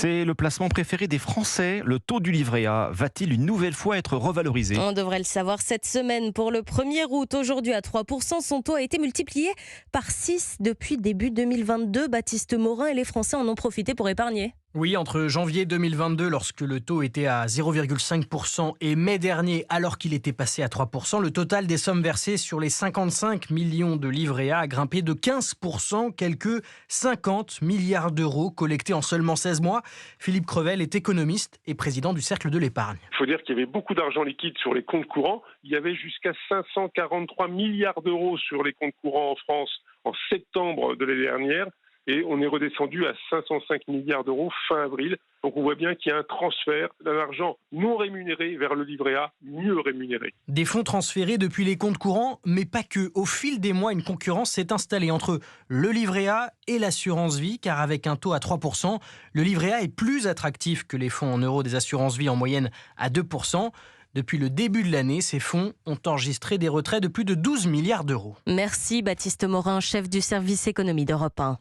C'est le placement préféré des Français. Le taux du livret A va-t-il une nouvelle fois être revalorisé? On devrait le savoir cette semaine. Pour le 1er août, aujourd'hui à 3%, son taux a été multiplié par 6 depuis début 2022. Baptiste Morin et les Français en ont profité pour épargner. Oui, entre janvier 2022, lorsque le taux était à 0,5%, et mai dernier, alors qu'il était passé à 3%, le total des sommes versées sur les 55 millions de livrets A a grimpé de 15%, quelques 50 milliards d'euros collectés en seulement 16 mois. Philippe Crevel est économiste et président du Cercle de l'épargne. Il faut dire qu'il y avait beaucoup d'argent liquide sur les comptes courants. Il y avait jusqu'à 543 milliards d'euros sur les comptes courants en France en septembre de l'année dernière. Et on est redescendu à 505 milliards d'euros fin avril. Donc on voit bien qu'il y a un transfert d'un argent non rémunéré vers le livret A mieux rémunéré. Des fonds transférés depuis les comptes courants, mais pas que. Au fil des mois, une concurrence s'est installée entre le livret A et l'assurance vie, car avec un taux à 3%, le livret A est plus attractif que les fonds en euros des assurances vie en moyenne à 2%. Depuis le début de l'année, ces fonds ont enregistré des retraits de plus de 12 milliards d'euros. Merci Baptiste Morin, chef du service économie d'Europe 1.